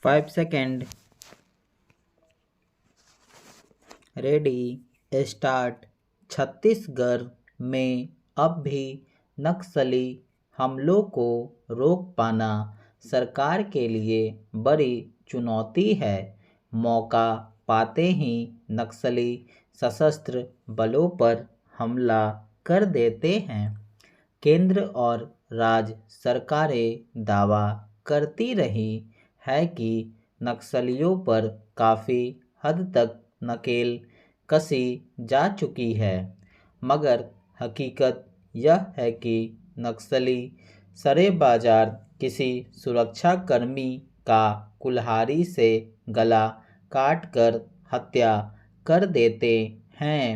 5 second. Ready start. Chhattisgarh में अब भी नक्सली हमलों को रोक पाना सरकार के लिए बड़ी चुनौती है। मौका पाते ही नक्सली सशस्त्र बलों पर हमला कर देते हैं। केंद्र और राज्य सरकारें दावा करती रही है कि नक्सलियों पर काफ़ी हद तक नकेल कसी जा चुकी है, मगर हकीकत यह है कि नक्सली सरे बाजार किसी सुरक्षाकर्मी का कुल्हाड़ी से गला काटकर हत्या कर देते हैं।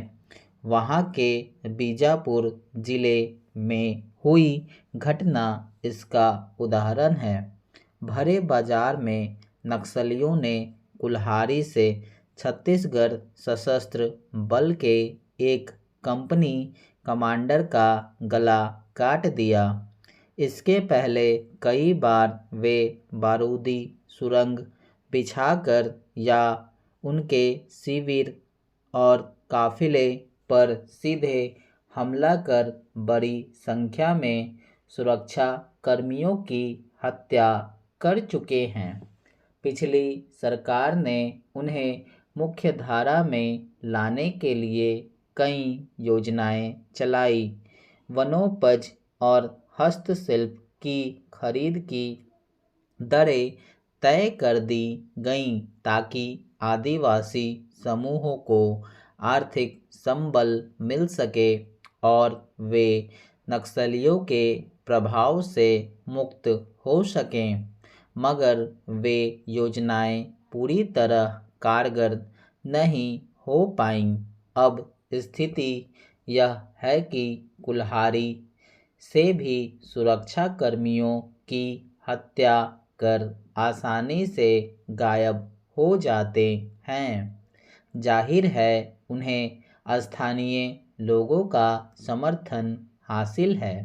वहाँ के बीजापुर जिले में हुई घटना इसका उदाहरण है। भरे बाजार में नक्सलियों ने कुल्हाड़ी से छत्तीसगढ़ सशस्त्र बल के एक कंपनी कमांडर का गला काट दिया। इसके पहले कई बार वे बारूदी सुरंग बिछाकर या उनके शिविर और काफिले पर सीधे हमला कर बड़ी संख्या में सुरक्षा कर्मियों की हत्या कर चुके हैं। पिछली सरकार ने उन्हें मुख्यधारा में लाने के लिए कई योजनाएं चलाई। वनोपज और हस्तशिल्प की खरीद की दरें तय कर दी गईं ताकि आदिवासी समूहों को आर्थिक संबल मिल सके और वे नक्सलियों के प्रभाव से मुक्त हो सकें। मगर वे योजनाएं पूरी तरह कारगर नहीं हो पाईं। अब स्थिति यह है कि कुल्हाड़ी से भी सुरक्षा कर्मियों की हत्या कर आसानी से गायब हो जाते हैं। जाहिर है उन्हें स्थानीय लोगों का समर्थन हासिल है।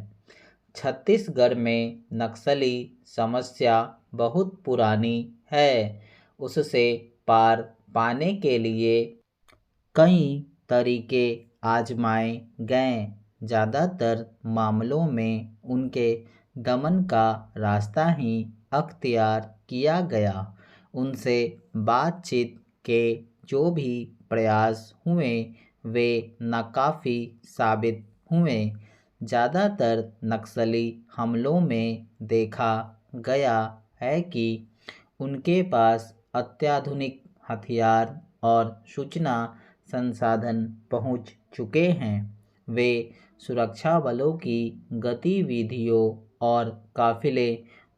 छत्तीसगढ़ में नक्सली समस्या बहुत पुरानी है। उससे पार पाने के लिए कई तरीके आजमाए गए। ज़्यादातर मामलों में उनके दमन का रास्ता ही अख्तियार किया गया। उनसे बातचीत के जो भी प्रयास हुए वे नाकाफ़ी साबित हुए। ज़्यादातर नक्सली हमलों में देखा गया है कि उनके पास अत्याधुनिक हथियार और सूचना संसाधन पहुंच चुके हैं। वे सुरक्षा बलों की गतिविधियों और काफिले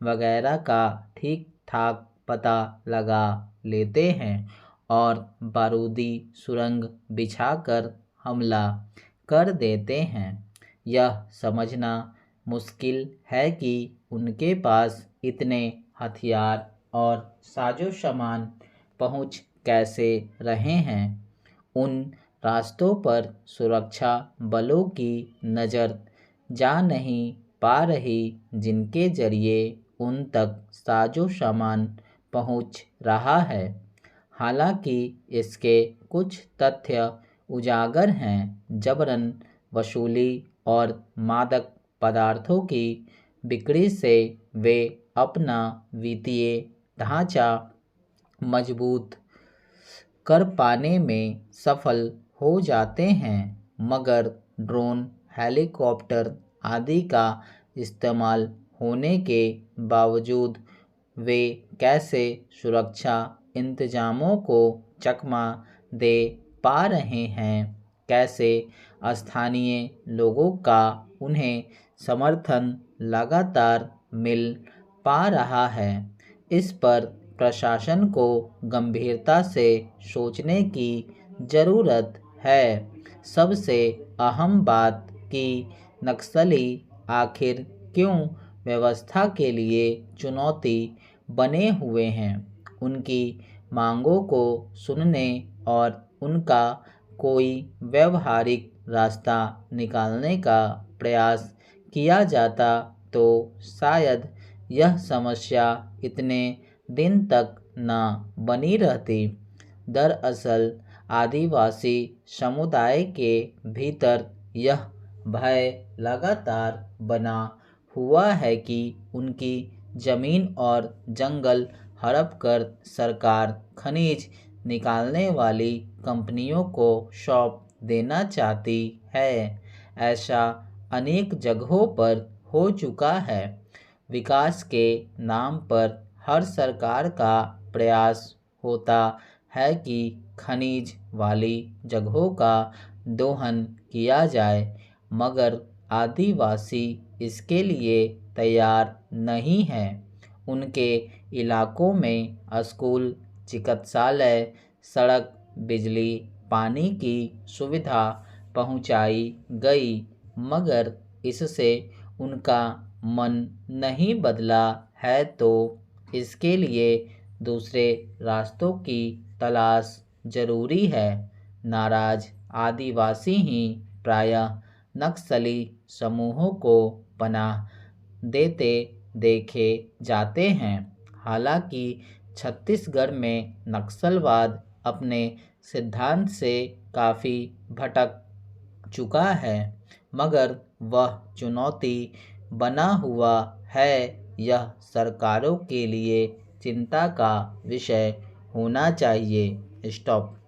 वगैरह का ठीक ठाक पता लगा लेते हैं और बारूदी सुरंग बिछाकर हमला कर देते हैं। यह समझना मुश्किल है कि उनके पास इतने हथियार और साजो सामान पहुंच कैसे रहे हैं। उन रास्तों पर सुरक्षा बलों की नज़र जा नहीं पा रही जिनके जरिए उन तक साजो सामान पहुंच रहा है। हालांकि इसके कुछ तथ्य उजागर हैं। जबरन वसूली और मादक पदार्थों की बिक्री से वे अपना वित्तीय ढांचा मजबूत कर पाने में सफल हो जाते हैं, मगर ड्रोन, हेलीकॉप्टर आदि का इस्तेमाल होने के बावजूद वे कैसे सुरक्षा इंतजामों को चकमा दे पा रहे हैं, कैसे स्थानीय लोगों का उन्हें समर्थन लगातार मिल पा रहा है, इस पर प्रशासन को गंभीरता से सोचने की ज़रूरत है। सबसे अहम बात कि नक्सली आखिर क्यों व्यवस्था के लिए चुनौती बने हुए हैं। उनकी मांगों को सुनने और उनका कोई व्यावहारिक रास्ता निकालने का प्रयास किया जाता तो शायद यह समस्या इतने दिन तक न बनी रहती। दरअसल आदिवासी समुदाय के भीतर यह भय लगातार बना हुआ है कि उनकी जमीन और जंगल हड़प कर सरकार खनिज निकालने वाली कंपनियों को सौंप देना चाहती है। ऐसा अनेक जगहों पर हो चुका है। विकास के नाम पर हर सरकार का प्रयास होता है कि खनिज वाली जगहों का दोहन किया जाए, मगर आदिवासी इसके लिए तैयार नहीं हैं। उनके इलाकों में स्कूल, चिकित्सालय, सड़क, बिजली, पानी की सुविधा पहुंचाई गई, मगर इससे उनका मन नहीं बदला है, तो इसके लिए दूसरे रास्तों की तलाश जरूरी है। नाराज आदिवासी ही प्रायः नक्सली समूहों को पनाह देते देखे जाते हैं। हालांकि छत्तीसगढ़ में नक्सलवाद अपने सिद्धांत से काफ़ी भटक चुका है, मगर वह चुनौती बना हुआ है। यह सरकारों के लिए चिंता का विषय होना चाहिए। स्टॉप।